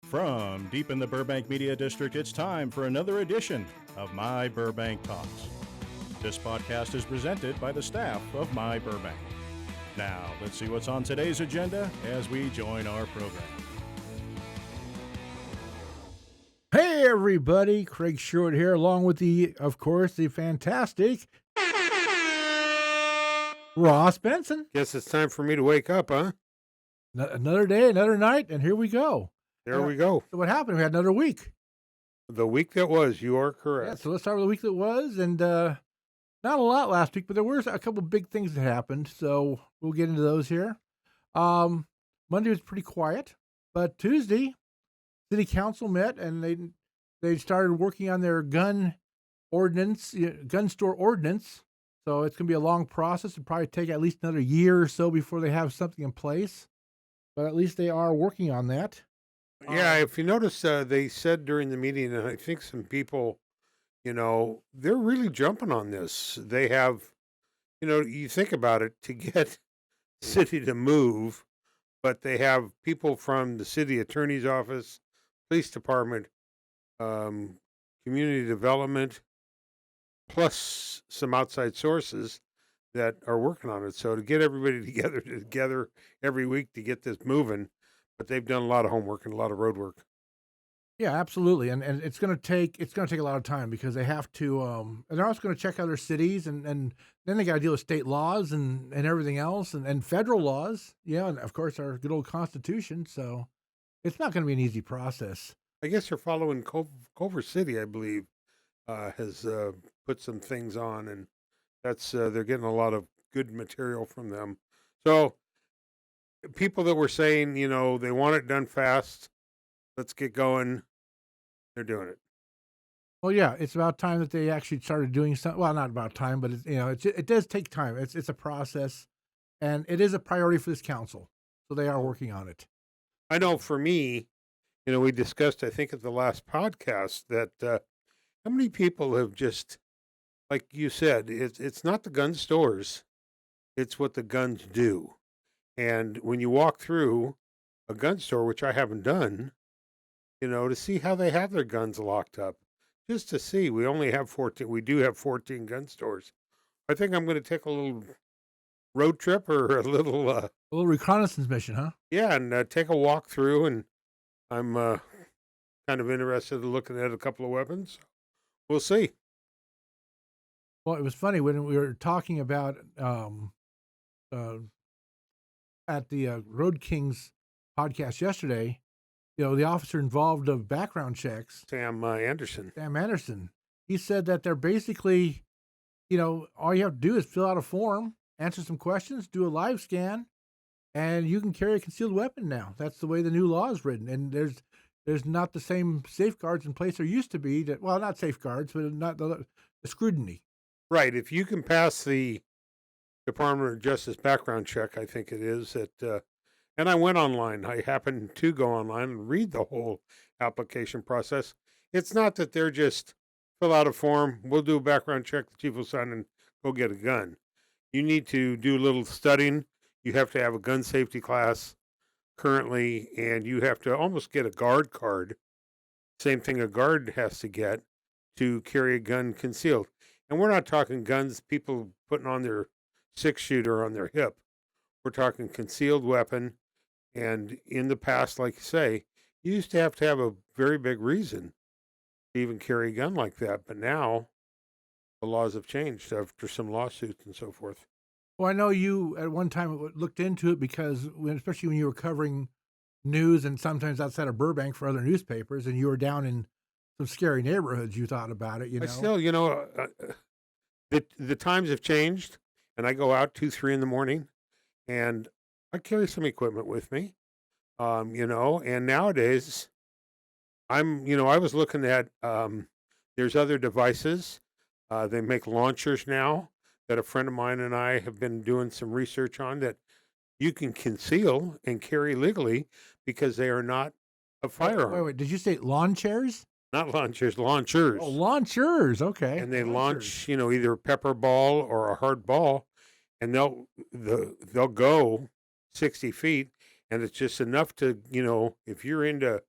From deep in the Burbank Media District, it's time for another edition of myBurbank Talks. This podcast is presented by the staff of myBurbank. Now, let's see what's on today's agenda as we join our program. Hey everybody, Craig Sherwood here, along with of course, the fantastic Ross Benson. Guess it's time for me to wake up, huh? Another day, another night, and here we go. There we go. So what happened? We had another week. The week that was, you are correct. Yeah, so let's start with the week that was, and not a lot last week, but there were a couple big things that happened, so we'll get into those here. Monday was pretty quiet, but Tuesday, City Council met, and they started working on their gun store ordinance. So it's going to be a long process. It'll probably take at least another year or so before they have something in place. But at least they are working on that. Yeah, if you notice, they said during the meeting, and I think some people, they're really jumping on this. They have, you think about it, to get city to move, but they have people from the city attorney's office, police department, community development, plus some outside sources that are working on it. So to get everybody together every week to get this moving, but they've done a lot of homework and a lot of road work. Yeah, absolutely. And it's going to take a lot of time because they have to, and they're also going to check other cities and then they got to deal with state laws and everything else and federal laws. Yeah. And of course our good old Constitution. So it's not going to be an easy process. I guess you're following Culver City, I believe, has put some things on, and that's they're getting a lot of good material from them. So people that were saying, they want it done fast, let's get going, they're doing it. Well, yeah, it's about time that they actually started doing something. Well, not about time, but it does take time. It's a process, and it is a priority for this council. So they are working on it. I know for me, we discussed, I think, at the last podcast that how many people have just, like you said, it's not the gun stores, it's what the guns do. And when you walk through a gun store, which I haven't done, to see how they have their guns locked up, just to see, we do have 14 gun stores. I think I'm going to take a little road trip or a little reconnaissance mission, huh? Yeah, and take a walk through, and I'm kind of interested in looking at a couple of weapons. We'll see. Well, it was funny when we were talking about at the Road Kings podcast yesterday, the officer involved of background checks, Sam Anderson, he said that they're basically, all you have to do is fill out a form, answer some questions, do a live scan, and you can carry a concealed weapon now. That's the way the new law is written. And there's not the same safeguards in place there used to be. Not safeguards, but not the scrutiny. Right. If you can pass the Department of Justice background check, I think it is, and I went online. I happened to go online and read the whole application process. It's not that they're just fill out a form, we'll do a background check, the chief will sign, and go get a gun. You need to do a little studying. You have to have a gun safety class currently, and you have to almost get a guard card. Same thing a guard has to get to carry a gun concealed. And we're not talking guns, people putting on their 6-shooter on their hip. We're talking concealed weapon. And in the past, like you say, you used to have a very big reason to even carry a gun like that. But now the laws have changed after some lawsuits and so forth. Well, I know you at one time looked into it because especially when you were covering news and sometimes outside of Burbank for other newspapers and you were down in some scary neighborhoods, you thought about it, I still, the times have changed, and I go out 2, 3 in the morning, and I carry some equipment with me, and nowadays I was looking at, there's other devices. They make launchers now that a friend of mine and I have been doing some research on that you can conceal and carry legally because they are not a firearm. Wait, did you say lawn chairs? Not launchers, launchers. Oh, launchers, okay. And they launch, either a pepper ball or a hard ball, and they'll go 60 feet, and it's just enough to, if you're into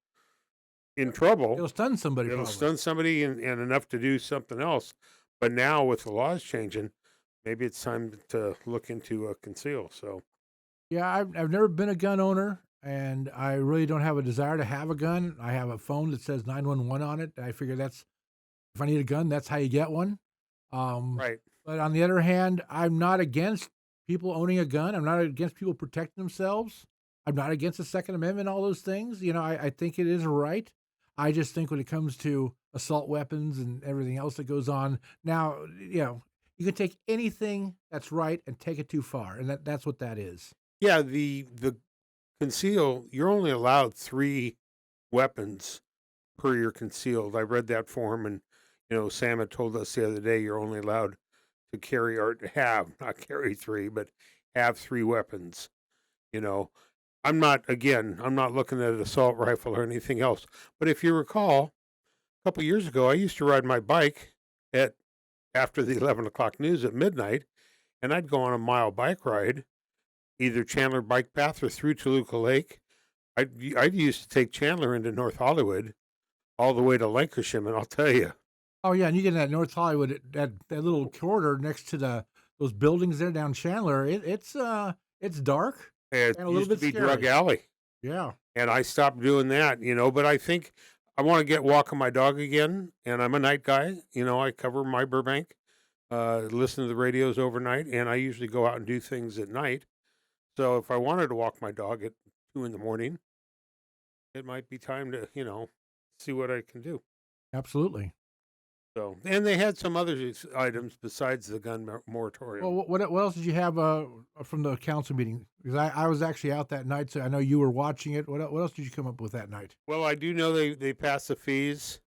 in trouble. It'll stun somebody. It'll probably. stun somebody and enough to do something else. But now with the laws changing, maybe it's time to look into a conceal. So, Yeah, I've never been a gun owner, and I really don't have a desire to have a gun. I have a phone that says 911 on it. I figure that's if I need a gun, that's how you get one. right. But on the other hand, I'm not against people owning a gun. I'm not against people protecting themselves. I'm not against the Second Amendment, all those things. I think it is right. I just think when it comes to assault weapons and everything else that goes on now, you can take anything that's right and take it too far, and that's what that is. Yeah, the conceal, you're only allowed 3 weapons per your concealed. I read that form, and Sam had told us the other day you're only allowed to carry or to have, not carry 3, but have 3 weapons. I'm not looking at an assault rifle or anything else. But if you recall, a couple years ago, I used to ride my bike after the 11 o'clock news at midnight, and I'd go on a mile bike ride, either Chandler Bike Path or through Toluca Lake. I'd used to take Chandler into North Hollywood, all the way to Lancashire, and I'll tell you. Oh yeah, and you get in that North Hollywood, that little corridor next to those buildings there down Chandler. It's dark. It And a little used to bit be scary. Drug Alley, Yeah. and I stopped doing that, but I think I want to get walking my dog again, and I'm a night guy. I cover my Burbank, listen to the radios overnight, and I usually go out and do things at night. So if I wanted to walk my dog at 2 in.the.morning, it might be time to, see what I can do. Absolutely. So, and they had some other items besides the gun moratorium. Well, what else did you have from the council meeting? Because I was actually out that night, so I know you were watching it. What else did you come up with that night? Well, I do know they passed the fees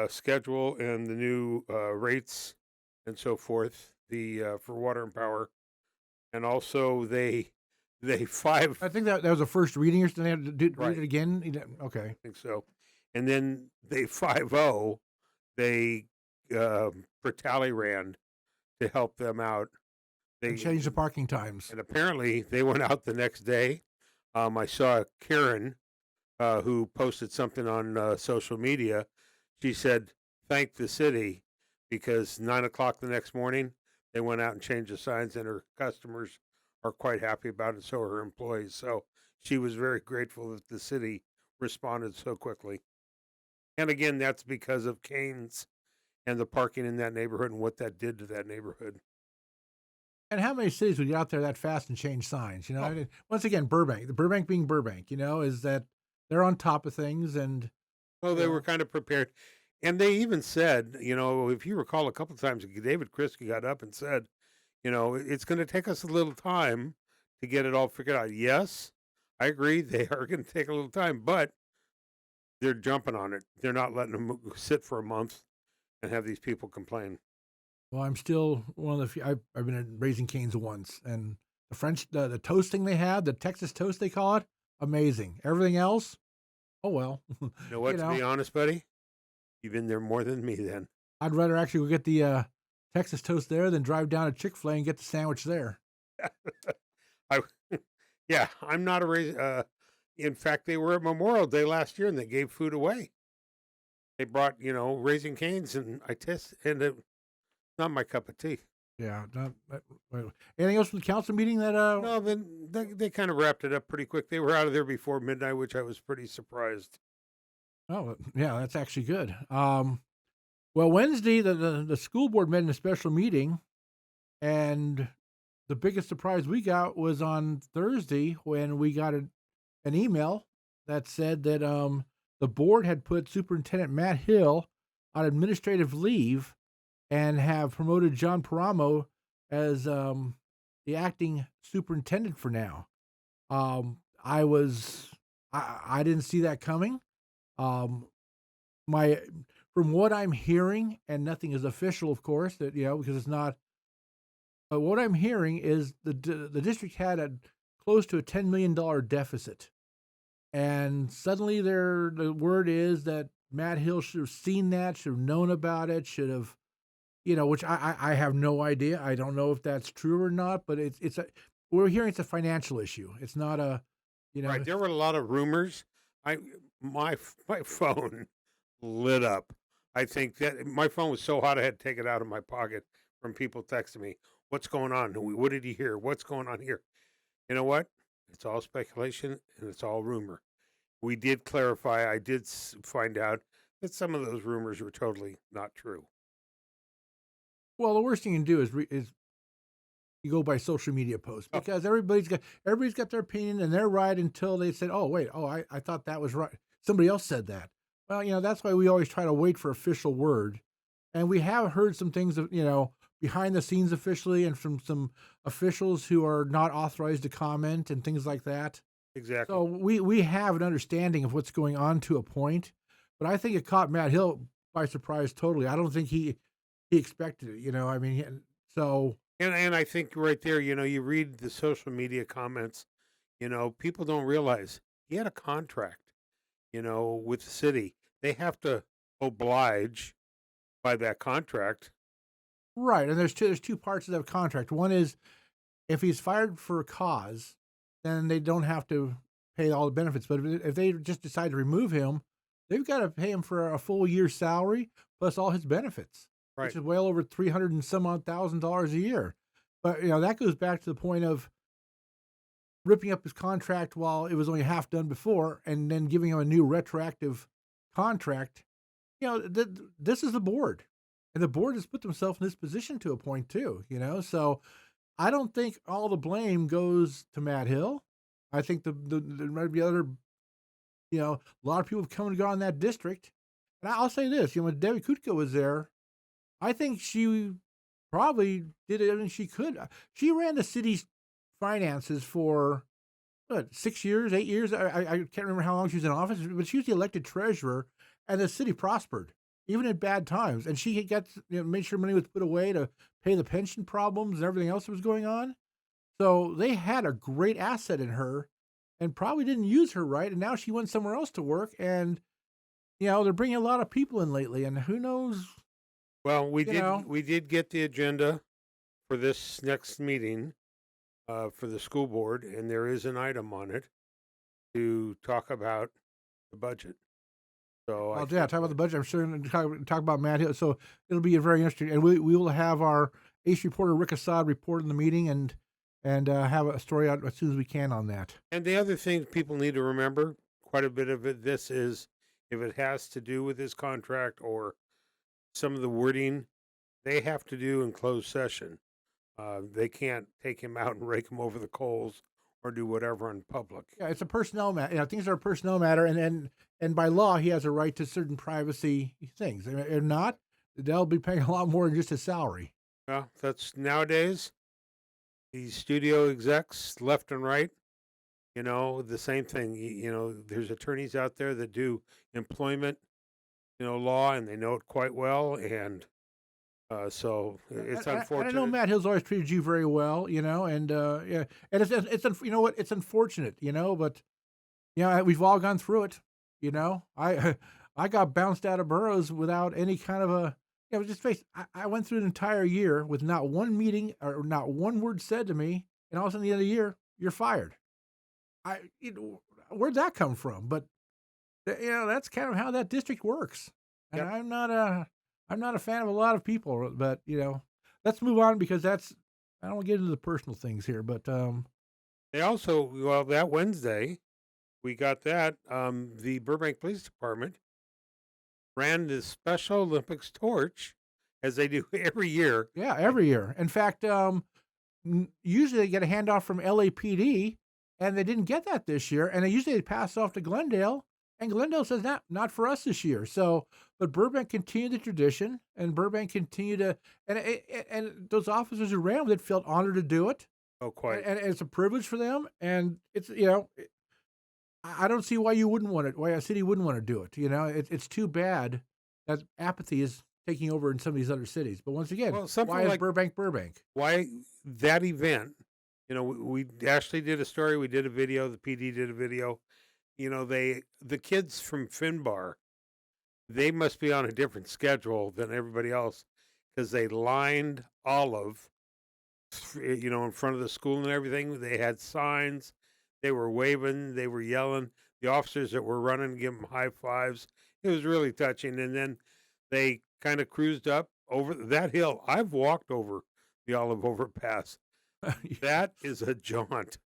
schedule and the new rates and so forth. The for water and power, and also they I think that was a first reading, or something. They had to Right. read it again. Okay. I think so, and then they 5-0. They for Talleyrand to help them out. They And change the parking times. and apparently they went out the next day. I saw Karen who posted something on social media. She said, "Thank the city," because 9 o'clock the next morning they went out and changed the signs, and her customers are quite happy about it. So are her employees. So she was very grateful that the city responded so quickly. And again, that's because of Kane's and the parking in that neighborhood and what that did to that neighborhood. And how many cities would get out there that fast and change signs? Oh. I mean, once again, Burbank. The Burbank being Burbank, is that they're on top of things, and Well, they Yeah. were kind of prepared. And they even said, if you recall a couple of times, David Krisky got up and said, it's going to take us a little time to get it all figured out. Yes, I agree. They are going to take a little time, but they're jumping on it. They're not letting them sit for a month and have these people complain. well, I'm still one of the few. I've been at Raising Cane's once, and the French, the toasting they have, the Texas toast they call it, amazing. Everything else, oh well. You know what, to be honest, buddy? You've been there more than me then. I'd rather actually go get the Texas toast there than drive down to Chick-fil-A and get the sandwich there. Yeah, I'm not in fact, they were at Memorial Day last year and they gave food away. They brought, Raising Cane's, and and it's not my cup of tea. Yeah. Anything else from the council meeting that? No, then they kind of wrapped it up pretty quick. They were out of there before midnight, which I was pretty surprised. Oh, yeah, that's actually good. Well, Wednesday, the school board met in a special meeting, and the biggest surprise we got was on Thursday when we got an email that said that the board had put Superintendent Matt Hill on administrative leave and have promoted John Paramo as the acting superintendent for now. I didn't see that coming. From what I'm hearing, and nothing is official, of course, that because it's not. But what I'm hearing is the district had a close to a $10 million deficit, and suddenly the word is that Matt Hill should have seen that, should have known about it, should have, which I have no idea. I don't know if that's true or not, but we're hearing it's a financial issue. It's not a, Right. There were a lot of rumors. my phone lit up. I think that my phone was so hot I had to take it out of my pocket from people texting me. What's going on? What did you hear? What's going on here? You know what? It's all speculation and it's all rumor. We did clarify. I did find out that some of those rumors were totally not true. Well, the worst thing you can do is you go by social media posts because everybody's got their opinion and they're right until they said, oh wait, I thought that was right. Somebody else said that. Well, that's why we always try to wait for official word, and we have heard some things of behind the scenes officially and from some officials who are not authorized to comment and things like that. Exactly. So we have an understanding of what's going on to a point, but I think it caught Matt Hill by surprise totally. I don't think he expected it. I mean, so. And I think right there, you read the social media comments, people don't realize he had a contract, with the city. They have to oblige by that contract. Right, and there's two parts of that contract. One is if he's fired for a cause, then they don't have to pay all the benefits. But if they just decide to remove him, they've got to pay him for a full year's salary plus all his benefits, Right. which is well over $300 and some odd $1,000 a year. But that goes back to the point of ripping up his contract while it was only half done before, and then giving him a new retroactive contract. This is the board. And the board has put themselves in this position to a point too, So I don't think all the blame goes to Matt Hill. I think there might be other, a lot of people have come and gone in that district. And I'll say this, when Debbie Kutka was there, I think she probably did everything she could. She ran the city's finances for 6 years, 8 years. I can't remember how long she was in office, but she was the elected treasurer, and the city prospered even in bad times. And she got made sure money was put away to pay the pension problems and everything else that was going on. So they had a great asset in her, and probably didn't use her right. And now she went somewhere else to work, and they're bringing a lot of people in lately, and who knows. Well, we did get the agenda for this next meeting for the school board, and there is an item on it to talk about the budget. So talk about the budget. I'm sure going to talk about Matt Hill. So it'll be very interesting, and we will have our ace reporter Rick Assad report in the meeting, and have a story out as soon as we can on that. And the other thing people need to remember, quite a bit of it, this is if it has to do with his contract or some of the wording, they have to do in closed session. They can't take him out and rake him over the coals or do whatever in public. Yeah, it's a personnel matter. Things are a personnel matter, and by law, he has a right to certain privacy things. If not, they'll be paying a lot more than just his salary. Well, that's nowadays, these studio execs, left and right, the same thing. There's attorneys out there that do employment, law, and they know it quite well, and so it's unfortunate. I know Matt Hill's always treated you very well, and yeah, and it's it's unfortunate, but we've all gone through it, I got bounced out of boroughs without any kind of a, just face. I went through an entire year with not one meeting or not one word said to me, and all of a sudden at the end of the year, you're fired. Where'd that come from? But that's kind of how that district works, and Yep. I'm not a fan of a lot of people, but let's move on because I don't want to get into the personal things here, but They also, that Wednesday, we got that, the Burbank Police Department ran the Special Olympics torch, as they do every year. yeah, every year. In fact, usually they get a handoff from LAPD, and they didn't get that this year, and they pass off to Glendale, and Glendale says not for us this year. So, but Burbank continued the tradition, and Burbank continued to, and those officers who ran with it felt honored to do it. Oh, quite. And it's a privilege for them, and it's I don't see why why a city wouldn't want to do it. It's too bad that apathy is taking over in some of these other cities. But once again, why is Burbank? Why that event? We Ashley did a story. We did a video. The PD did a video. The kids from Finbar, they must be on a different schedule than everybody else because they lined Olive, in front of the school and everything. They had signs. They were waving. They were yelling. the officers that were running, give them high fives. It was really touching. And then they kind of cruised up over that hill. I've walked over the Olive Overpass. That is a jaunt.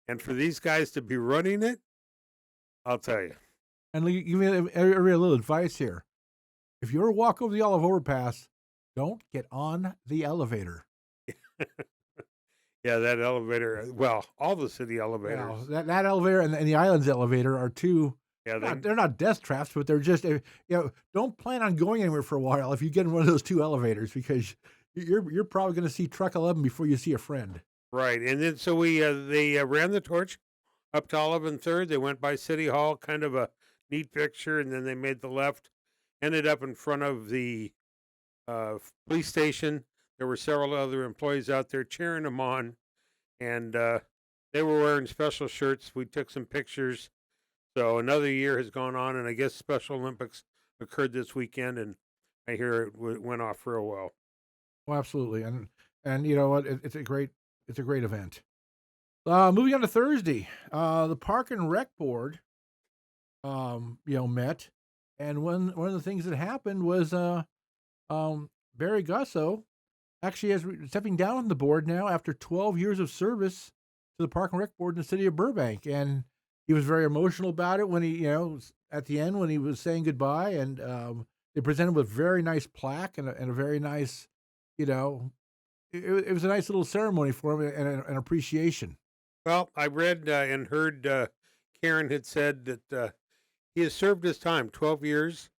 And for these guys to be running it, I'll tell you. And give me a little advice here. If you ever walk over the Olive Overpass, don't get on the elevator. Yeah, that elevator. Well, all the city elevators. Yeah, that elevator and the Islands elevator are two. Yeah, They're not death traps, but they're just don't plan on going anywhere for a while if you get in one of those two elevators, because you're probably going to see truck 11 before you see a friend. right. And then so they ran the torch up to Olive and Third. They went by City Hall, kind of a neat picture, and then they made the left, ended up in front of the police station. There were several other employees out there cheering them on, and they were wearing special shirts. We took some pictures. So another year has gone on, and I guess Special Olympics occurred this weekend, and I hear it went off real well. Well, absolutely, and you know what? It's a great event. Moving on to Thursday, the Park and Rec Board, met, and one of the things that happened was Barry Gusso actually is stepping down from the board now after 12 years of service to the Park and Rec Board in the city of Burbank, and he was very emotional about it when he, at the end when he was saying goodbye, and they presented with a very nice plaque and a very nice, it was a nice little ceremony for him and an appreciation. Well, I read and heard Karen had said that he has served his time, 12 years.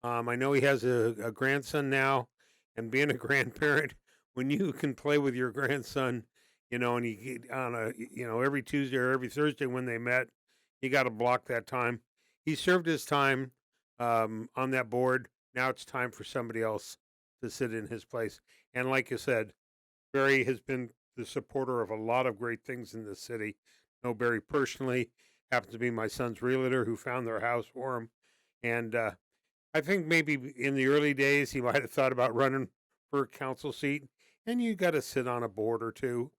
I know he has a grandson now, and being a grandparent, when you can play with your grandson, and you get on every Tuesday or every Thursday when they met, you got to block that time. He served his time on that board. Now it's time for somebody else to sit in his place. And like you said, Barry has been the supporter of a lot of great things in this city. I know Barry personally, happens to be my son's realtor who found their house for him. And I think maybe in the early days he might have thought about running for a council seat. And you got to sit on a board or two.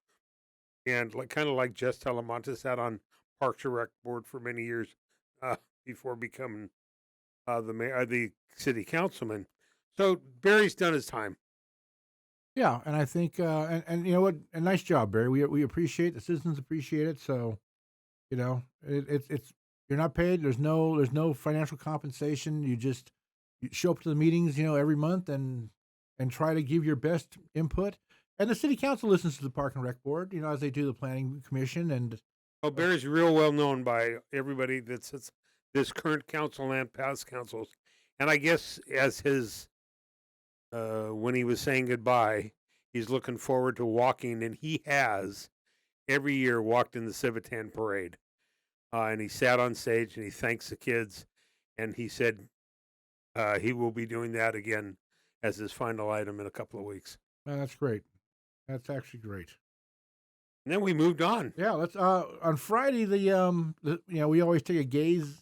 And kind of like Jess Telemonte sat on Parks and Rec Board for many years before becoming the city councilman. So Barry's done his time. Yeah, and I think, and you know what, a nice job, Barry. We appreciate the citizens appreciate it. So, it's you're not paid. There's no financial compensation. You just show up to the meetings, every month and try to give your best input. And the city council listens to the Park and Rec Board, as they do the planning commission. And Barry's real well known by everybody that's this current council and past councils. And I guess as his when he was saying goodbye, he's looking forward to walking, and he has every year walked in the Civitan parade. And he sat on stage and he thanks the kids, and he said he will be doing that again as his final item in a couple of weeks. That's great. That's actually great. And then we moved on. Yeah, let's on Friday we always take a gaze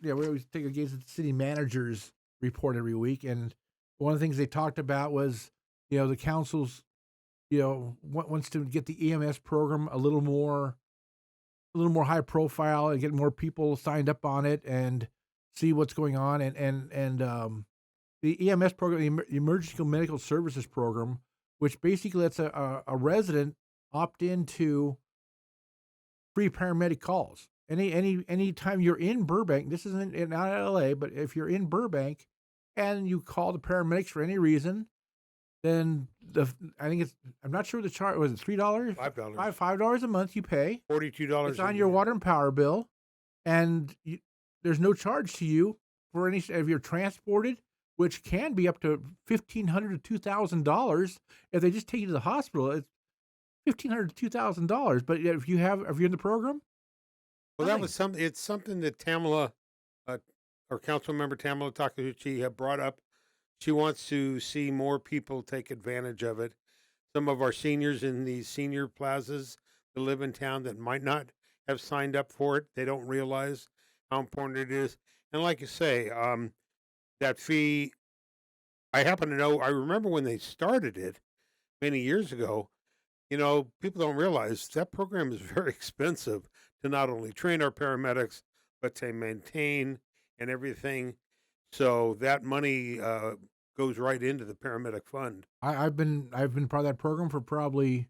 we always take a gaze at the city manager's report every week, and one of the things they talked about was the council's wants to get the EMS program a little more high profile and get more people signed up on it and see what's going on, and the EMS program, the Emergency Medical Services program, which basically lets a resident opt into free paramedic calls. Any time you're in Burbank, this isn't not LA, but if you're in Burbank and you call the paramedics for any reason, then I'm not sure the charge was it $3? $5 a month you pay. $42. It's on your water and power bill, and there's no charge to you for any if you're transported, which can be up to $1,500 to $2,000 if they just take you to the hospital. It's $1,500 to $2,000. But if you're in the program, well, that was something. It's something that Tamala, or Council Member Tamala Takahuchi, have brought up. She wants to see more people take advantage of it. Some of our seniors in these senior plazas that live in town that might not have signed up for it, they don't realize how important it is. And like you say, that fee, I happen to know, I remember when they started it many years ago, people don't realize that program is very expensive to not only train our paramedics, but to maintain and everything. So that money goes right into the paramedic fund. I've been part of that program for probably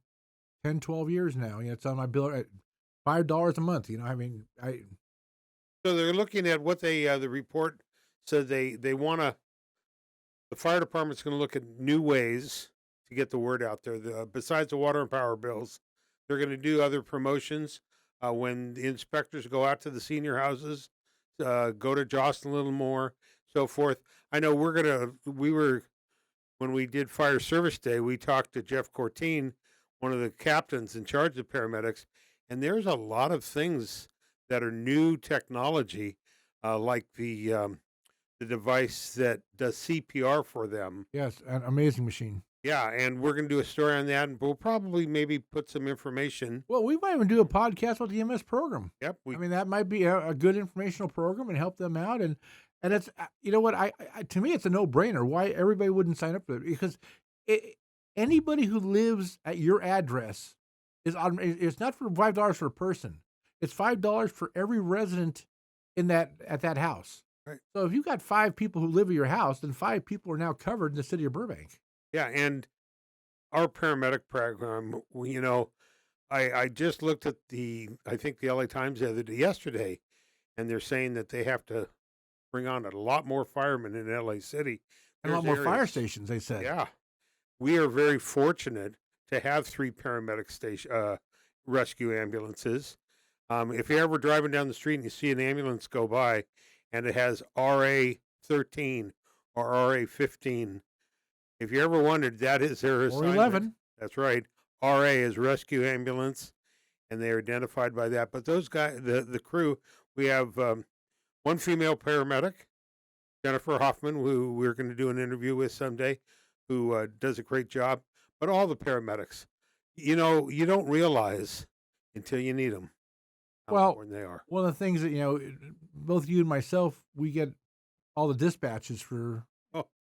10, 12 years now. It's on my bill at $5 a month. So they're looking at what the report said they want to. The fire department's going to look at new ways to get the word out there. Besides the water and power bills, they're going to do other promotions when the inspectors go out to the senior houses, go to Jocelyn a little more, so forth. I know when we did Fire Service Day, we talked to Jeff Cortine, one of the captains in charge of paramedics, and there's a lot of things that are new technology, like the device that does CPR for them. Yes, an amazing machine. Yeah, and we're going to do a story on that, and we'll probably maybe put some information. Well, we might even do a podcast with the EMS program. Yep. That might be a good informational program and help them out. And it's, you know what, I to me, it's a no-brainer why everybody wouldn't sign up for it. Because anybody who lives at your address it's not for $5 for a person. It's $5 for every resident at that house. Right. So if you've got 5 people who live at your house, then 5 people are now covered in the city of Burbank. Yeah, and our paramedic program, I just looked at I think the LA Times yesterday, and they're saying that they have to bring on a lot more firemen in LA City. And a lot more fire stations, they said. Yeah. We are very fortunate to have 3 paramedic rescue ambulances. If you're ever driving down the street and you see an ambulance go by and it has RA 13 or RA 15, if you ever wondered, that is their assignment. Or 11. That's right. RA is rescue ambulance, and they're identified by that. But those guys, the crew, we have one female paramedic, Jennifer Hoffman, who we're going to do an interview with someday, who does a great job. But all the paramedics, you don't realize until you need them how important they are. One of the things that, both you and myself, we get all the dispatches for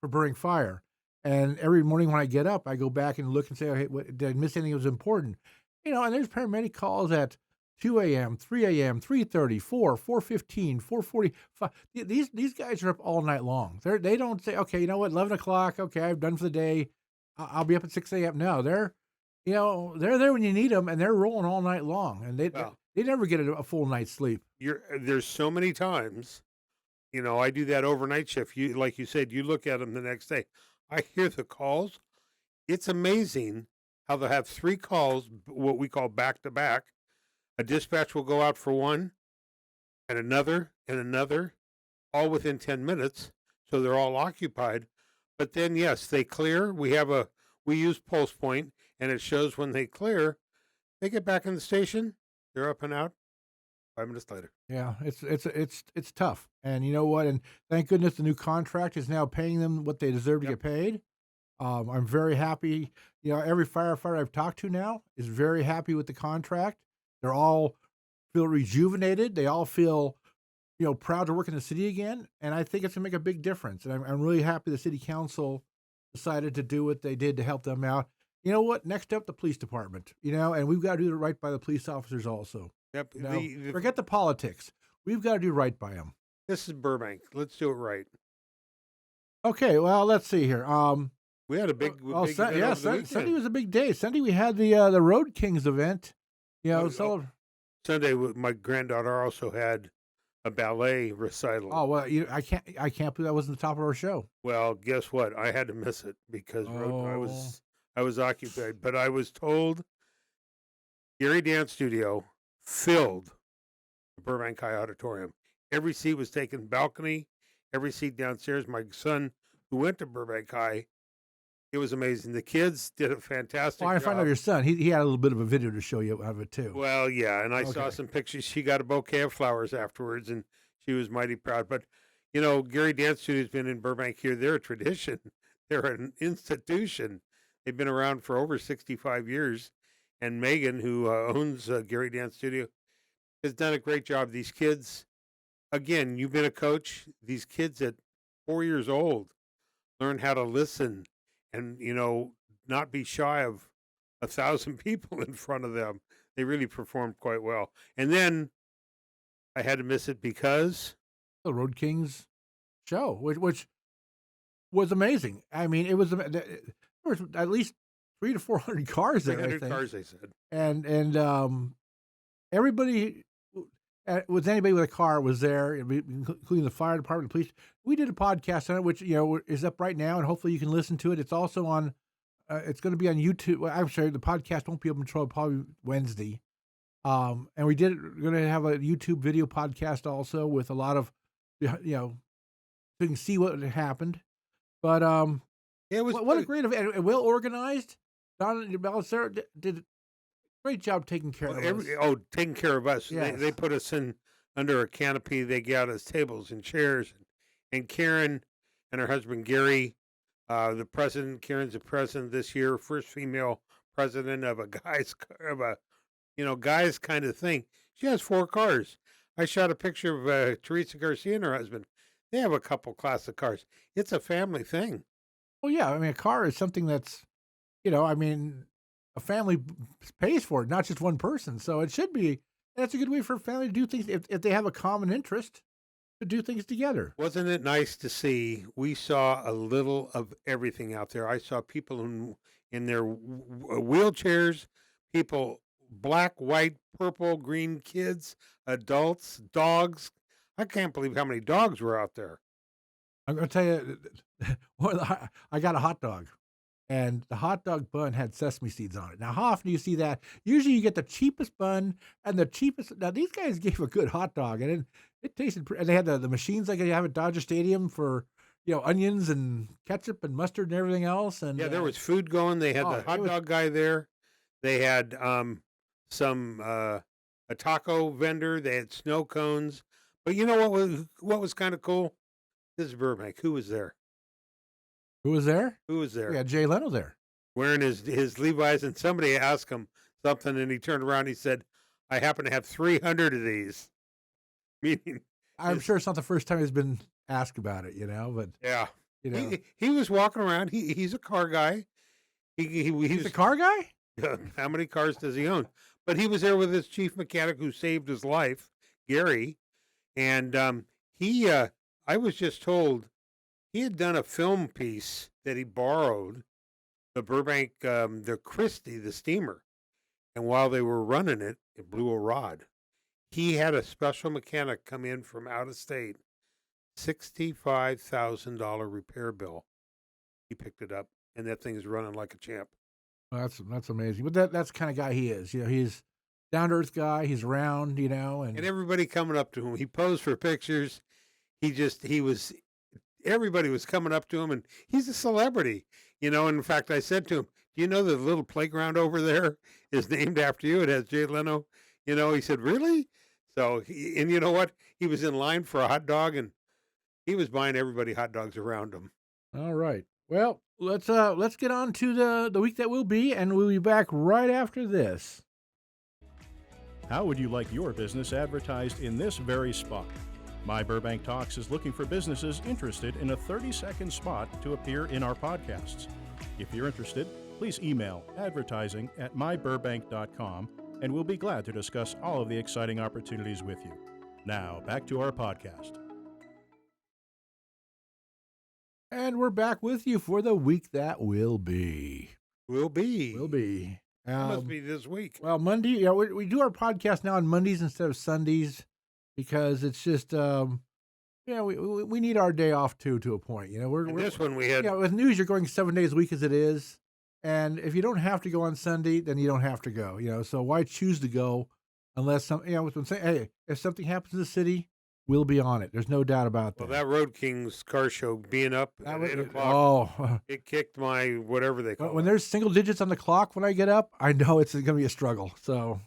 Burbank Fire. And every morning when I get up, I go back and look and say, "Okay, did I miss anything that was important?" And there's paramedic calls at 2 a.m., 3 a.m., 3:30, 4, 4:15, 4:45. These guys are up all night long. They don't say, "Okay, 11 o'clock. Okay, I'm done for the day. I'll be up at 6 a.m." No, they're there when you need them, and they're rolling all night long, and they never get a full night's sleep. There's so many times, I do that overnight shift. Like you said, you look at them the next day. I hear the calls. It's amazing how they'll have 3 calls, what we call back to back. A dispatch will go out for one, and another, all within 10 minutes. So they're all occupied. But then, yes, they clear. We use Pulse Point, and it shows when they clear. They get back in the station. They're up and out 5 minutes later. Yeah, it's tough. And you know what? And thank goodness the new contract is now paying them what they deserve to get paid. I'm very happy. Every firefighter I've talked to now is very happy with the contract. They're all feel rejuvenated. They all feel, proud to work in the city again. And I think it's going to make a big difference. And I'm really happy the city council decided to do what they did to help them out. You know what? Next up, the police department, and we've got to do it right by the police officers also. Yep. Forget the politics. We've got to do right by them. This is Burbank. Let's do it right. Okay. Well, let's see here. We had a big Sunday was a big day. Sunday we had the Road Kings event. Sunday, my granddaughter also had a ballet recital. Oh well, I can't believe that wasn't the top of our show. Well, guess what? I had to miss it because I was occupied. But I was told Gary Dance Studio filled the Burbank High Auditorium. Every seat was taken, balcony, every seat downstairs. My son, who went to Burbank High, it was amazing. The kids did a fantastic job. I find out your son, he had a little bit of a video to show you of it too. Well, yeah, and I saw some pictures. She got a bouquet of flowers afterwards, and she was mighty proud. But, Gary Dance Studio's been in Burbank here. They're a tradition. They're an institution. They've been around for over 65 years. And Megan, who owns Gary Dance Studio, has done a great job. These kids, again, you've been a coach. These kids at 4 years old learn how to listen and, not be shy of 1,000 people in front of them. They really performed quite well. And then I had to miss it because the Road Kings show, which was amazing. I mean, there was at least 300 to 400 cars there. 300 I think. cars, they said. And everybody, with anybody with a car, was there, including the fire department, the police. We did a podcast on it, which is up right now, and hopefully you can listen to it. It's also on. It's going to be on YouTube. Well, I'm sorry, the podcast won't be up until probably Wednesday. And we're going to have a YouTube video podcast also with a lot of, so you can see what happened. But it was what a great event, and well organized. Don and Belisar did a great job taking care of us. Taking care of us. Yes. They put us in under a canopy. They got us tables and chairs, and Karen and her husband Gary, the president. Karen's the president this year, first female president of a guys kind of thing. She has 4 cars. I shot a picture of Teresa Garcia and her husband. They have a couple classic cars. It's a family thing. Well, yeah. I mean, a car is something that's, a family pays for it, not just one person. So it should be. That's a good way for a family to do things if they have a common interest, to do things together. Wasn't it nice to see? We saw a little of everything out there. I saw people in their wheelchairs, people black, white, purple, green, kids, adults, dogs. I can't believe how many dogs were out there. I'm going to tell you, I got a hot dog, and the hot dog bun had sesame seeds on it. Now, how often do you see that? Usually you get the cheapest bun and the cheapest. Now, these guys gave a good hot dog, and it tasted, and they had the machines like you have at Dodger Stadium for, onions and ketchup and mustard and everything else. And yeah, there was food going. They had the hot dog guy there. They had a taco vendor. They had snow cones. But you know what was kind of cool? This is Burbank. Who was there? Who was there? Who was there? We had Jay Leno there. Wearing his Levi's, and somebody asked him something, and he turned around and he said, I happen to have 300 of these. Meaning, I'm sure it's not the first time he's been asked about it, but yeah. He was walking around. He's a car guy. He's a car guy? How many cars does he own? But he was there with his chief mechanic who saved his life, Gary. And I was just told he had done a film piece that he borrowed, the Burbank, the Christie, the steamer. And while they were running it, it blew a rod. He had a special mechanic come in from out of state, $65,000 repair bill. He picked it up, and that thing is running like a champ. Well, that's amazing. But that's the kind of guy he is. He's down-to-earth guy. He's round, and everybody coming up to him. He posed for pictures. Everybody was coming up to him, and he's a celebrity, And in fact, I said to him, do you know the little playground over there is named after you? It has Jay Leno. He said, really? So, and you know what? He was in line for a hot dog, and he was buying everybody hot dogs around him. All right. Well, let's get on to the week that will be, and we'll be back right after this. How would you like your business advertised in this very spot? myBurbank Talks is looking for businesses interested in a 30-second spot to appear in our podcasts. If you're interested, please email advertising@myburbank.com, and we'll be glad to discuss all of the exciting opportunities with you. Now, back to our podcast. And we're back with you for the week that will be. Will be. Must be this week. Well, Monday, we do our podcast now on Mondays instead of Sundays because it's just, we need our day off too, to a point. This one we had. With news, you're going 7 days a week as it is. And if you don't have to go on Sunday, then you don't have to go, so why choose to go unless if something happens in the city, we'll be on it. There's no doubt about that. Well, that Road Kings car show being up at 8 o'clock, it kicked my whatever they call it. When there's single digits on the clock when I get up, I know it's going to be a struggle. So,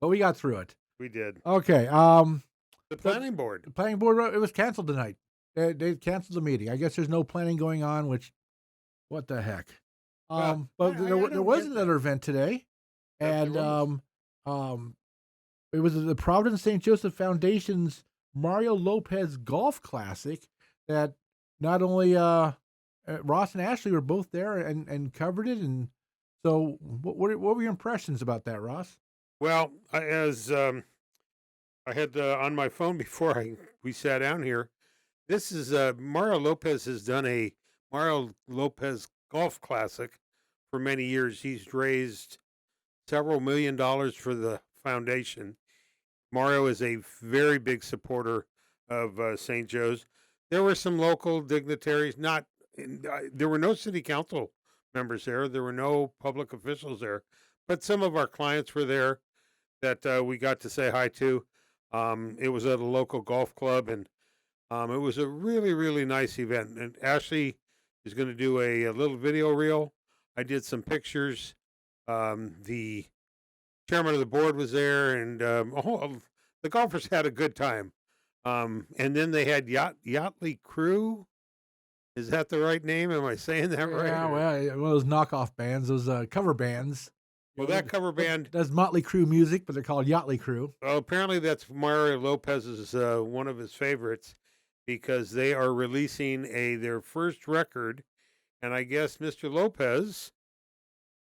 but we got through it. We did. Okay. The planning board. The planning board, it was canceled tonight. They canceled the meeting. I guess there's no planning going on, which, what the heck? But there was another event today, and it was the Providence St. Joseph Foundation's Mario Lopez Golf Classic that not only Ross and Ashley were both there and covered it. And so what were your impressions about that, Ross? Well, as I had on my phone before we sat down here. This is Mario Lopez has done a Mario Lopez Golf Classic for many years. He's raised several $1 million for the foundation. Mario is a very big supporter of St. Joe's. There were some local dignitaries. There were no city council members there. There were no public officials there, but some of our clients were there that we got to say hi to. It was at a local golf club, and it was a really, really nice event. And Ashley is going to do a little video reel. I did some pictures. The chairman of the board was there, and the golfers had a good time. And then they had Yachtly Crew. Is that the right name? Am I saying that right? Yeah, well, one of those knockoff bands, those cover bands. Well, that cover band does Motley Crue music, but they're called Yachtly Crew. Well, apparently that's Mario Lopez's one of his favorites, because they are releasing their first record, and I guess Mr. Lopez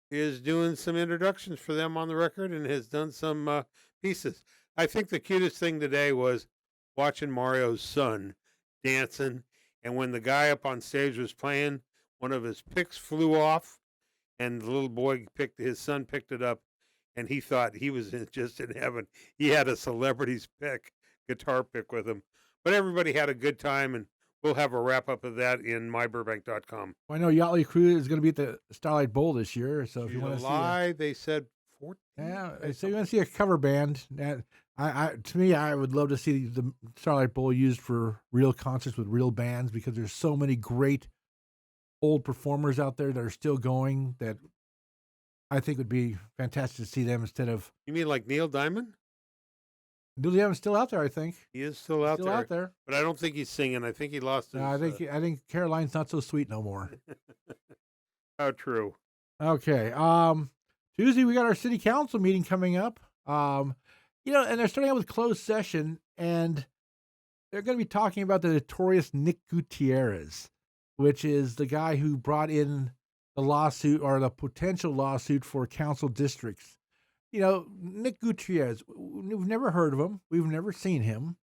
is doing some introductions for them on the record and has done some pieces. I think the cutest thing today was watching Mario's son dancing, and when the guy up on stage was playing, one of his picks flew off, and the little boy his son picked it up, and he thought he was just in heaven. He had a celebrity's guitar pick with him. But everybody had a good time, and we'll have a wrap-up of that in myburbank.com. Well, I know Yachtly Crew is going to be at the Starlight Bowl this year, so if you want to see they said 14. Yeah, so you want to see a cover band. To me, I would love to see the Starlight Bowl used for real concerts with real bands, because there's so many great old performers out there that are still going that I think would be fantastic to see them instead of. You mean like Neil Diamond? Neil Diamond's still out there, I think. He is still out there. But I don't think he's singing. I think he lost his. No, I think Caroline's not so sweet no more. How true. Okay. Tuesday we got our city council meeting coming up. And they're starting out with closed session, and they're going to be talking about the notorious Nick Gutierrez, which is the guy who brought in the lawsuit, or the potential lawsuit, for council districts. Nick Gutierrez, we've never heard of him. We've never seen him.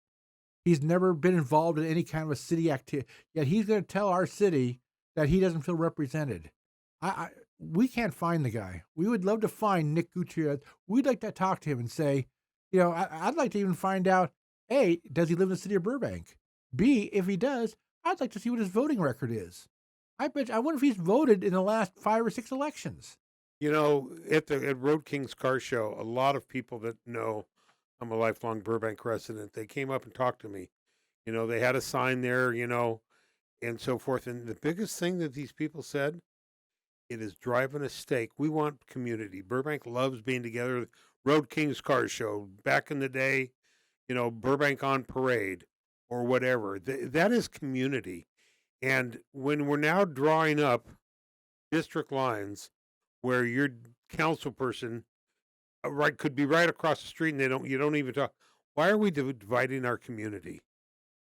He's never been involved in any kind of a city activity. Yet he's going to tell our city that he doesn't feel represented. We can't find the guy. We would love to find Nick Gutierrez. We'd like to talk to him and say, I'd like to even find out, A, does he live in the city of Burbank? B, if he does, I'd like to see what his voting record is. I wonder if he's voted in the last 5 or 6 elections. At Road King's car show, a lot of people that know I'm a lifelong Burbank resident, they came up and talked to me. They had a sign there, and so forth. And the biggest thing that these people said, it is driving a stake. We want community. Burbank loves being together. Road King's car show, back in the day, Burbank on Parade or whatever. That is community. And when we're now drawing up district lines where your council person could be right across the street, and you don't even talk. Why are we dividing our community?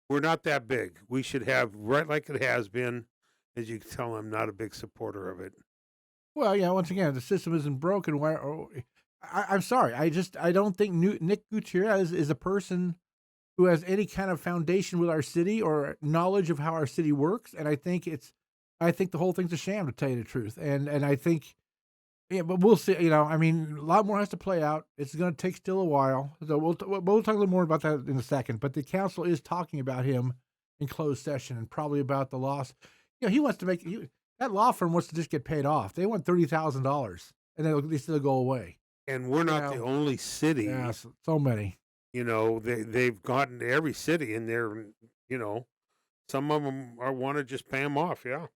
We're not that big. We should have, right like it has been. As you can tell, I'm not a big supporter of it. Well, yeah, once again, the system isn't broken. I'm sorry. I don't think Nick Gutierrez is a person who has any kind of foundation with our city or knowledge of how our city works. And I think the whole thing's a sham, to tell you the truth. And I think, but we'll see. A lot more has to play out. It's going to take still a while. So we'll talk a little more about that in a second. But the council is talking about him in closed session, and probably about the loss. He wants to that law firm wants to just get paid off. They want $30,000, and then they'll go away. And we're not the only city. Yeah, so many. They've gotten to every city, and they're, some of them want to just pay them off. Yeah.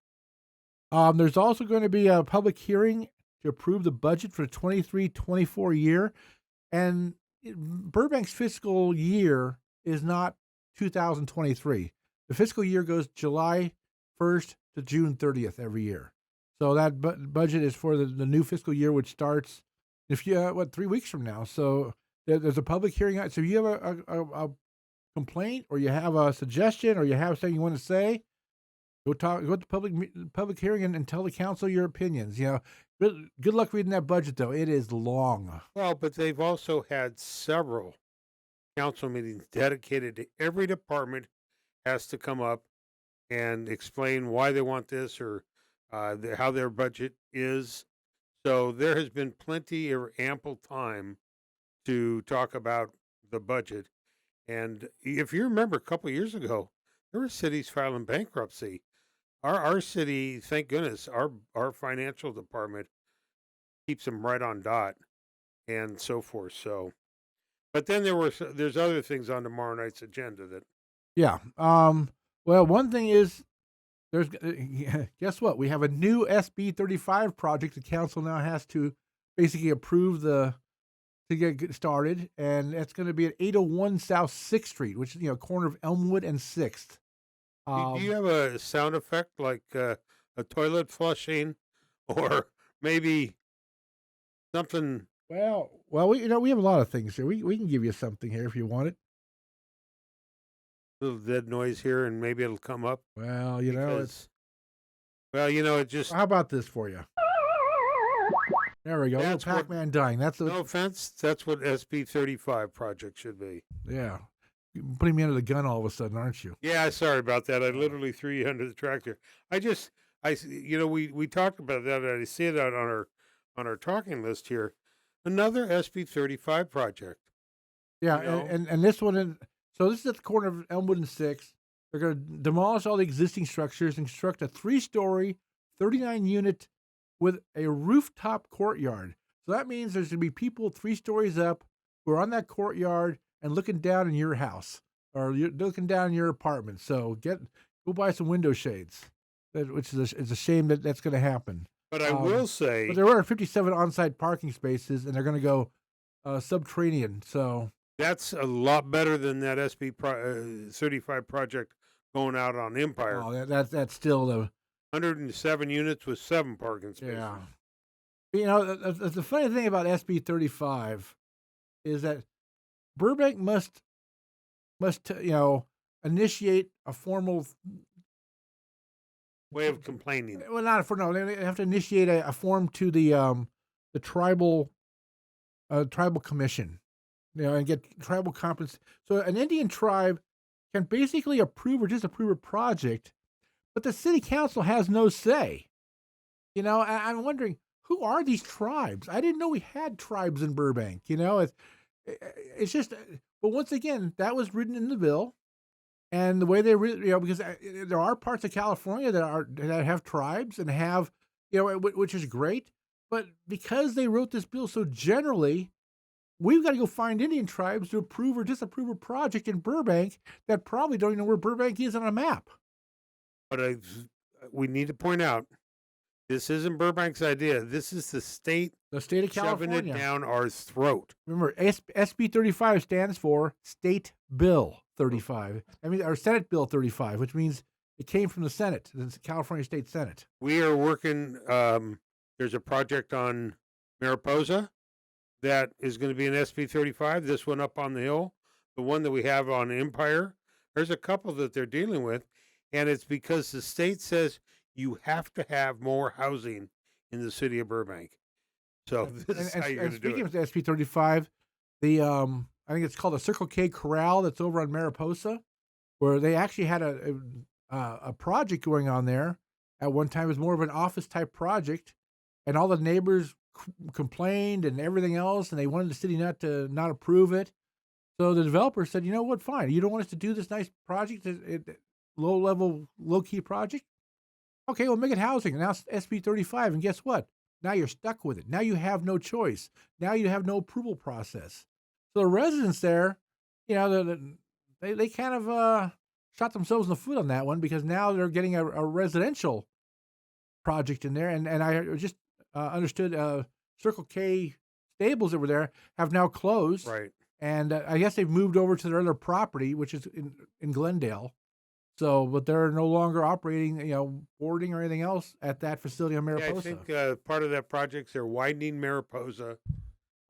There's also going to be a public hearing to approve the budget for the 23-24 year, and Burbank's fiscal year is not 2023. The fiscal year goes July 1st to June 30th every year. So that budget is for the new fiscal year, which starts 3 weeks from now. So there's a public hearing. So if you have a complaint, or you have a suggestion, or you have something you want to say, go to public hearing and tell the council your opinions. Good luck reading that budget, though. It is long. Well, but they've also had several council meetings dedicated to every department has to come up and explain why they want this or how their budget is. So there has been plenty or ample time to talk about the budget. And if you remember a couple of years ago, there were cities filing bankruptcy. Our city, thank goodness, our financial department keeps them right on dot and so forth. So, but then there's other things on tomorrow night's agenda that Yeah. Well, one thing is there's guess what? We have a new SB 35 project. The council now has to basically approve to get started, and that's going to be at 801 South 6th Street, which is corner of Elmwood and 6th. do you have a sound effect like a toilet flushing or maybe something? Well, we have a lot of things here. We can give you something here if you want it. Little dead noise here, and maybe it'll come up. Well, Because, it just how about this for you? There we go. Little That's what- Pac-Man dying. That's no offense. That's what SB 35 project should be. yeah. You're putting me under the gun all of a sudden, aren't you? Yeah, sorry about that. I literally threw you under the tractor. We talked about that. And I see it out on our talking list here. Another SB 35 project. Yeah, You know? and this one, so this is at the corner of Elmwood and 6th. They're going to demolish all the existing structures and construct a 3-story, 39-unit with a rooftop courtyard. So that means there's going to be people 3 stories up who are on that courtyard and looking down in your house or you're looking down in your apartment. So go buy some window shades, which is it's a shame that that's going to happen. But I will say, But there are 57 on-site parking spaces, and they're going to go subterranean. So that's a lot better than that SB 35 project going out on Empire. that's still the 107 units with 7 parking spaces. yeah. The funny thing about SB 35 is that Burbank must initiate a formal Way of complaining. well, not for no. They have to initiate a form to the tribal commission, and get tribal compensation. So an Indian tribe can basically approve or disapprove a project, but the city council has no say. I'm wondering, who are these tribes? I didn't know we had tribes in Burbank. It's just, but once again, that was written in the bill. And the way they, because there are parts of California that have tribes and have, which is great. But because they wrote this bill so generally, we've got to go find Indian tribes to approve or disapprove a project in Burbank that probably don't even know where Burbank is on a map. But we need to point out, this isn't Burbank's idea. This is the state The state of shoving California. it down our throat. Remember, SB 35 stands for State Bill 35. Or Senate Bill 35, which means it came from the Senate, the California State Senate. We are working. There's a project on Mariposa that is going to be an SB 35. This one up on the hill, the one that we have on Empire. There's a couple that they're dealing with, and it's because the state says you have to have more housing in the city of Burbank. So this is how you're going to do speaking it. of SB 35, I think it's called the Circle K Corral that's over on Mariposa, where they actually had a project going on there at one time. It was more of an office type project, and all the neighbors complained and everything else, and they wanted the city not approve it. So the developer said, "You know what? Fine. You don't want us to do this nice project, low key project. Okay, we'll make it housing." And now it's SB 35, and guess what? Now you're stuck with it. Now you have no choice. Now you have no approval process. So the residents there, they kind of shot themselves in the foot on that one, because now they're getting a residential project in there. And I just understood Circle K stables that were there have now closed. Right. And I guess they've moved over to their other property, which is in Glendale. So, but they're no longer operating, boarding or anything else at that facility on Mariposa. Yeah, I think part of that project, they're widening Mariposa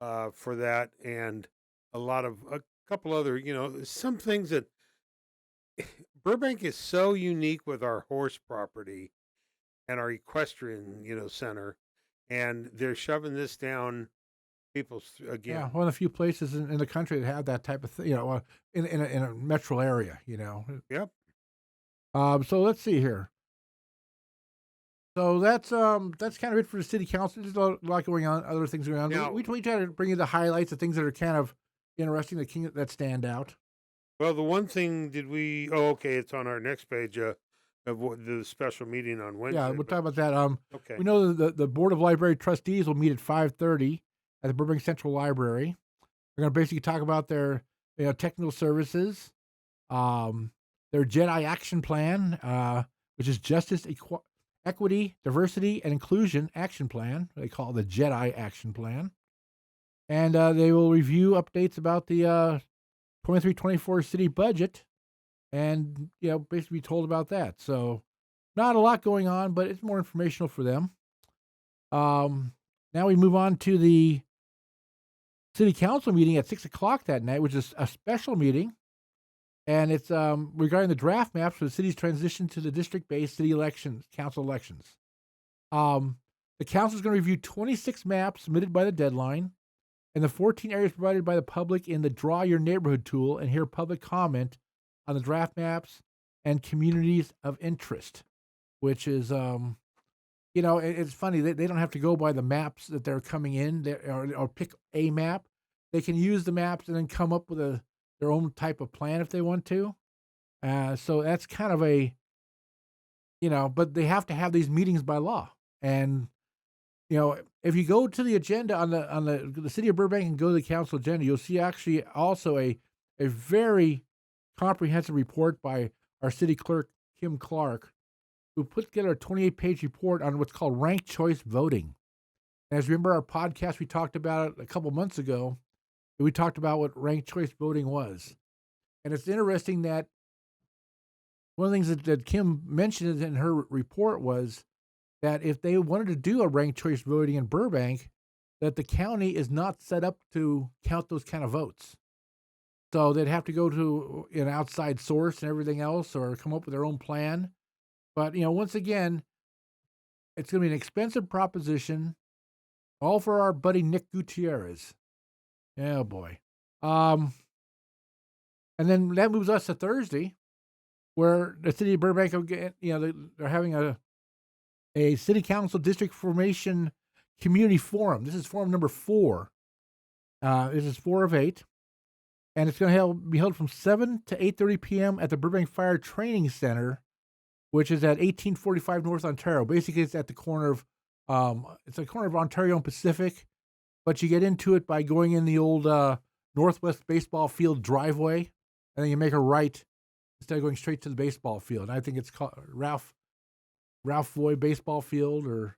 for that, and a couple other, some things that Burbank is so unique with our horse property and our equestrian, center, and they're shoving this down again. Yeah, one of the few places in the country that have that type of thing, in a metro area, Yep. So let's see here. So that's kind of it for the city council. There's a lot going on, other things going on. Now- We try to bring you the highlights, the things that are kind of interesting, that stand out. Well, the one thing okay, it's on our next page of the special meeting on Wednesday. Yeah, we'll talk about that. Okay. We know that the Board of Library Trustees will meet at 5:30 at the Burbank Central Library. We're going to basically talk about their technical services, their JEDI action plan, which is Justice, Equity, Diversity, and Inclusion Action Plan. They call it the JEDI Action Plan. And they will review updates about the 23-24 city budget and, basically be told about that. So not a lot going on, but it's more informational for them. Now we move on to the city council meeting at 6 o'clock that night, which is a special meeting. And it's regarding the draft maps for the city's transition to the district-based city elections, council elections. The council is going to review 26 maps submitted by the deadline and the 14 areas provided by the public in the Draw Your Neighborhood tool and hear public comment on the draft maps and communities of interest, which is, it's funny. They don't have to go by the maps that they're coming in or pick a map. They can use the maps and then come up with their own type of plan if they want to. So that's kind of but they have to have these meetings by law. And, if you go to the agenda on the city of Burbank and go to the council agenda, you'll see actually also a very comprehensive report by our city clerk, Kim Clark, who put together a 28-page report on what's called ranked choice voting. And as you remember our podcast, we talked about it a couple months ago. We talked about what ranked choice voting was. And it's interesting that one of the things that Kim mentioned in her report was that if they wanted to do a ranked choice voting in Burbank, that the county is not set up to count those kind of votes. So they'd have to go to an outside source and everything else or come up with their own plan. But, once again, it's going to be an expensive proposition, all for our buddy Nick Gutierrez. Oh, boy. And then that moves us to Thursday, where the city of Burbank, they're having a city council district formation community forum. This is forum number 4. This is 4 of 8. And it's going to be held from 7 to 8:30 p.m. at the Burbank Fire Training Center, which is at 1845 North Ontario. Basically, it's at the corner of Ontario and Pacific, but you get into it by going in the old Northwest baseball field driveway, and then you make a right instead of going straight to the baseball field. I think it's called Ralph Voy Baseball Field or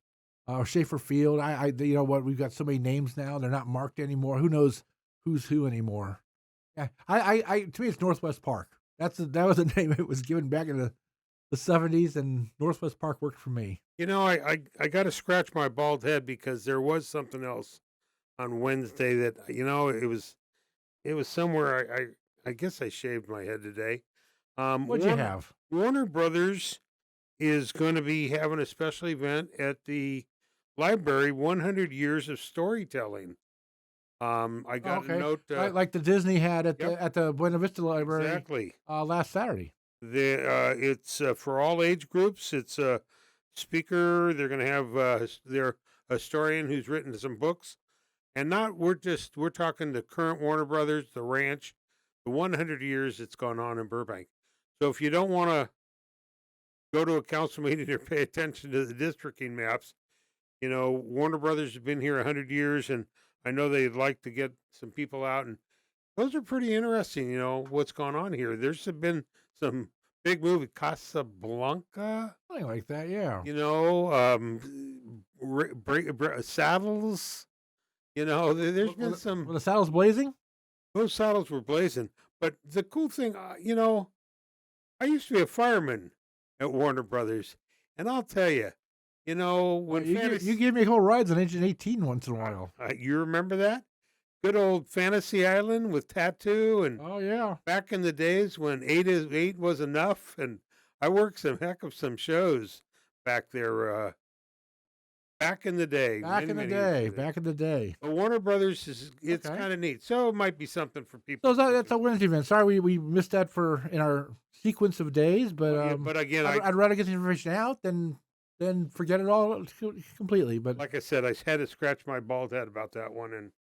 Schaefer Field. We've got so many names now; they're not marked anymore. Who knows who's who anymore? Yeah, to me, it's Northwest Park. That was the name it was given back in the 70s, and Northwest Park worked for me. I got to scratch my bald head because there was something else on Wednesday that, it was somewhere. I guess I shaved my head today. What'd you have? Warner Brothers is going to be having a special event at the library, 100 Years of Storytelling. I got a note. Like the Disney had at the Buena Vista Library. Exactly. Last Saturday. It's for all age groups. It's a speaker. They're going to have their historian who's written some books, and we're talking the current Warner Brothers, the ranch, the 100 years it's gone on in Burbank. So if you don't want to go to a council meeting or pay attention to the districting maps, Warner Brothers has been here 100 years, and I know they'd like to get some people out, and those are pretty interesting. What's gone on here. There's been some big movie, Casablanca, Something like that, yeah. Saddles. There's been some. Were the saddles blazing? Those saddles were blazing. But the cool thing, I used to be a fireman at Warner Brothers, and I'll tell you, when you gave me whole rides on Engine 18 once in a while. You remember that? Good old Fantasy Island with Tattoo, and oh yeah, back in the days when 8 was enough, and I worked some shows back there. Back in the day. Back many, in the many years day. ago. Back in the day. But Warner Brothers it's Okay. kind of neat. So it might be something for people. So that's a Wednesday event. Sorry, we missed that in our sequence of days, but Yeah, but again, I'd rather get the information out than forget it all completely. But like I said, I had to scratch my bald head about that one, and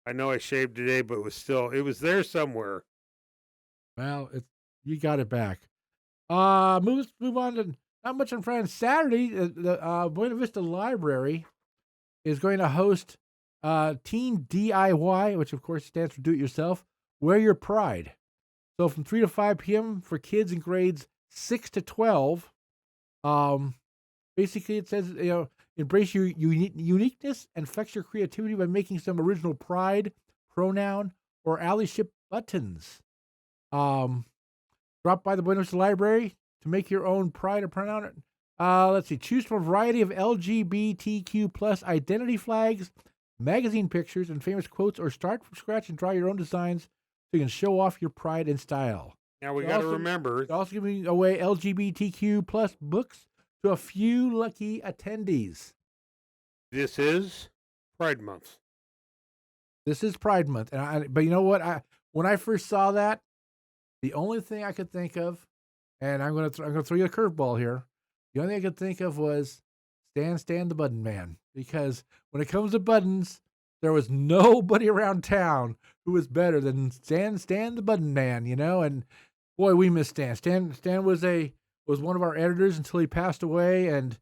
I know I shaved today, but it was there somewhere. well, you got it back. Move on to not much on Friday. Saturday, the Buena Vista Library is going to host Teen DIY, which of course stands for Do It Yourself. Wear Your Pride. So from 3 to 5 p.m. for kids in grades 6 to 12. Basically, it says, embrace your uniqueness and flex your creativity by making some original pride, pronoun, or allyship buttons. Drop by the Buena Vista Library to make your own pride or pronoun. Let's see. Choose from a variety of LGBTQ plus identity flags, magazine pictures, and famous quotes, or start from scratch and draw your own designs so you can show off your pride and style. Now we got to remember. They're also giving away LGBTQ plus books to a few lucky attendees. This is Pride Month. This is Pride Month, but you know what? When I first saw that, the only thing I could think of, and I'm gonna throw you a curveball here. The only thing I could think of was Stan the Button Man, because when it comes to buttons, there was nobody around town who was better than Stan the Button Man. And boy, we miss Stan. Stan was one of our editors until he passed away, and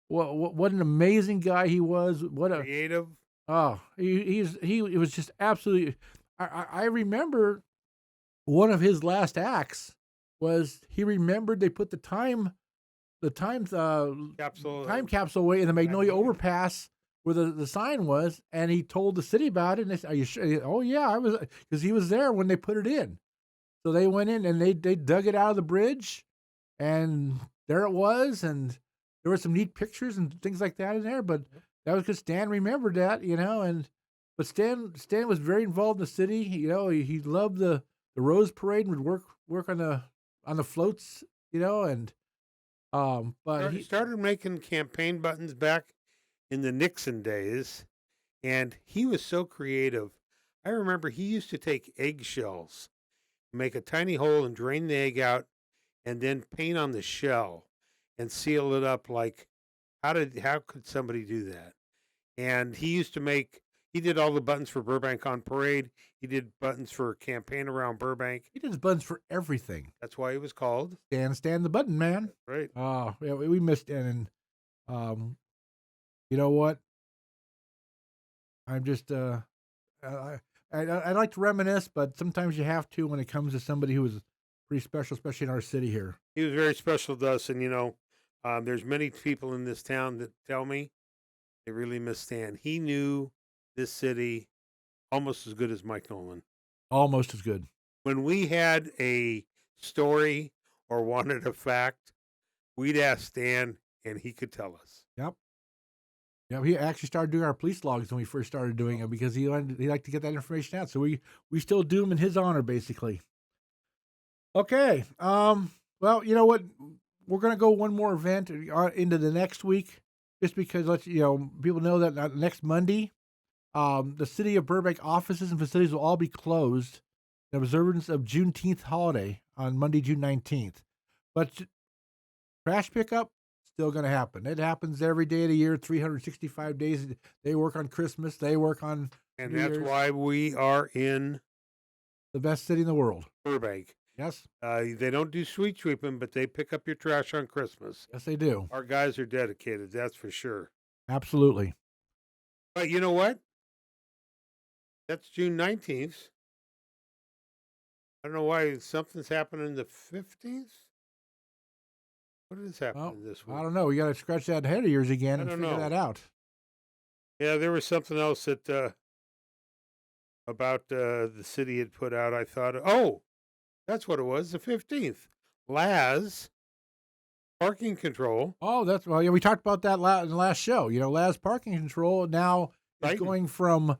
what an amazing guy he was. What a creative. Oh, he was just absolutely. I remember one of his last acts was he remembered they put the time capsule away in the Magnolia Overpass where the sign was, and he told the city about it. And they said, "Are you sure?" Oh yeah, I was, because he was there when they put it in. So they went in and they dug it out of the bridge, and there it was, and there were some neat pictures and things like that in there. But that was because Stan remembered that, but Stan was very involved in the city. He loved the Rose Parade and would work on the floats, but he started making campaign buttons back in the Nixon days, and he was so creative. I remember he used to take eggshells, make a tiny hole and drain the egg out, and then paint on the shell and seal it up. Like, how could somebody do that? And he did all the buttons for Burbank on Parade. He did buttons for campaign around Burbank. He did buttons for everything. That's why he was called Stan the Button Man. That's right. Oh, yeah, we missed Stan. And you know what? I'm just I like to reminisce, but sometimes you have to when it comes to somebody who was pretty special, especially in our city here. He was very special to us, and there's many people in this town that tell me they really miss Stan. He knew this city almost as good as Mike Nolan. Almost as good. When we had a story or wanted a fact, we'd ask Stan, and he could tell us. Yep. Yeah, he actually started doing our police logs when we first started doing them because he liked to get that information out. So we still do them in his honor, basically. Okay. Well, you know what? We're going to go one more event into the next week, just because people know that next Monday, the city of Burbank offices and facilities will all be closed in observance of Juneteenth holiday on Monday, June 19th. But trash pickup, still going to happen. It happens every day of the year, 365 days. They work on Christmas. They work on And New that's Year's. why we are in The best city in the world. Burbank. Yes. They don't do street sweeping, but they pick up your trash on Christmas. Yes, they do. Our guys are dedicated, that's for sure. Absolutely. But you know what? That's June 19th. I don't know why something's happening the 15th. What is happening this week? I don't know. We got to scratch that head of yours again and figure that out. Yeah, there was something else that about the city had put out. I thought, that's what it was, the 15th. Laz, parking control. Oh, yeah, we talked about that in the last show. Laz parking control now is going from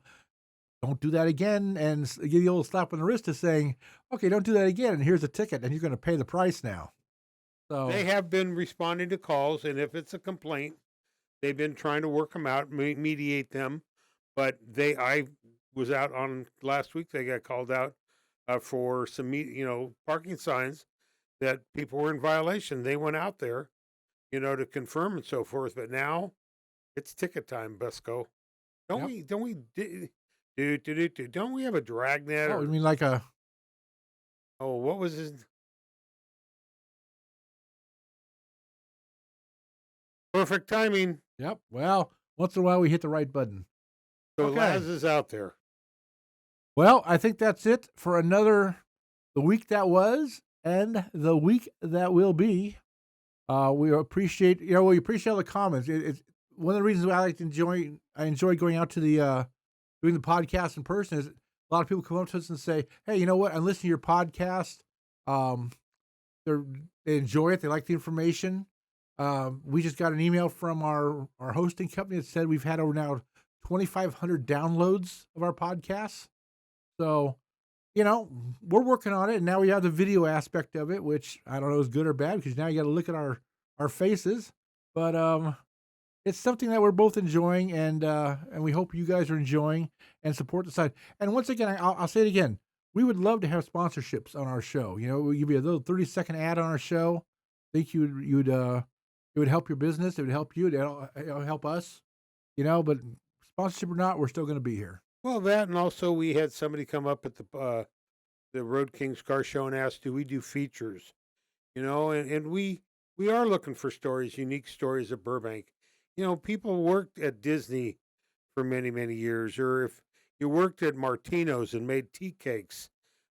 don't do that again and give you a little slap on the wrist to saying, okay, don't do that again, and here's a ticket, and you're going to pay the price now. So they have been responding to calls, and if it's a complaint, They've been trying to work them out, mediate them, but I was out on last week. They got called out for some, parking signs that people were in violation. They went out there, to confirm and so forth. But now it's ticket time, Busco. Don't Yep. don't we have a dragnet? Oh, you mean like a? What was his? Perfect timing. Yep. Well, once in a while we hit the right button. So Okay. Laz is out there. Well, I think that's it for the week that was and the week that will be. We appreciate, we appreciate all the comments. It's one of the reasons why I enjoy going out to the, doing the podcast in person is a lot of people come up to us and say, hey, you know what? I'm listening to your podcast. They enjoy it. They like the information. We just got an email from our hosting company that said we've had over now 2,500 downloads of our podcasts. So, we're working on it, and now we have the video aspect of it, which I don't know is good or bad because now you got to look at our faces. But it's something that we're both enjoying, and we hope you guys are enjoying and support the site. And once again, I'll say it again: we would love to have sponsorships on our show. We'll give you a little 30-second ad on our show. I think it would help your business. It would help you. It'll help us. But sponsorship or not, we're still going to be here. Well, that, and also we had somebody come up at the Road Kings Car Show and asked, do we do features? And we are looking for stories, unique stories of Burbank. People worked at Disney for many, many years, or if you worked at Martino's and made tea cakes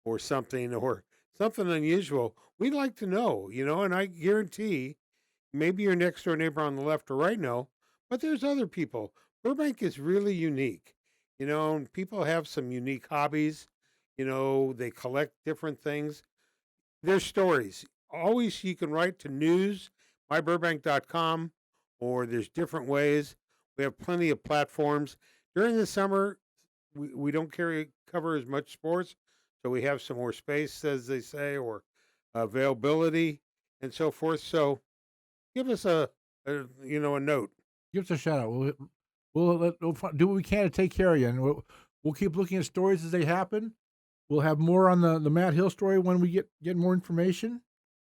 or something unusual, we'd like to know, and I guarantee maybe your next door neighbor on the left or right know, but there's other people. Burbank is really unique. And people have some unique hobbies. They collect different things. There's stories. Always you can write to news, myburbank.com, or there's different ways. We have plenty of platforms. During the summer, we don't cover as much sports, so we have some more space, as they say, or availability and so forth. So give us a note. Give us a shout out. We'll do what we can to take care of you, and we'll keep looking at stories as they happen. We'll have more on the Matt Hill story when we get more information.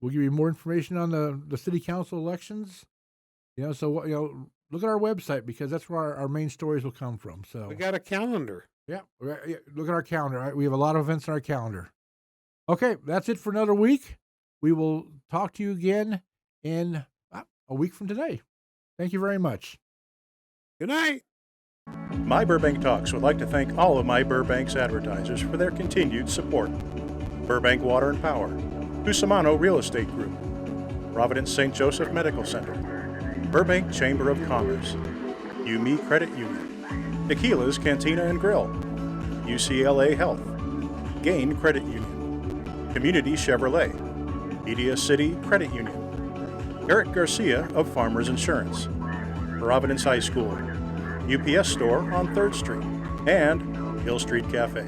We'll give you more information on the city council elections. So look at our website because that's where our main stories will come from. So we got a calendar. Yeah, look at our calendar. Right? We have a lot of events on our calendar. Okay, that's it for another week. We will talk to you again in a week from today. Thank you very much. Good night. My Burbank Talks would like to thank all of My Burbank's advertisers for their continued support. Burbank Water and Power, Cusimano Real Estate Group, Providence St. Joseph Medical Center, Burbank Chamber of Commerce, UME Credit Union, Tequila's Cantina and Grill, UCLA Health, Gain Credit Union, Community Chevrolet, Media City Credit Union, Eric Garcia of Farmers Insurance, Providence High School, UPS Store on 3rd Street, and Hill Street Cafe.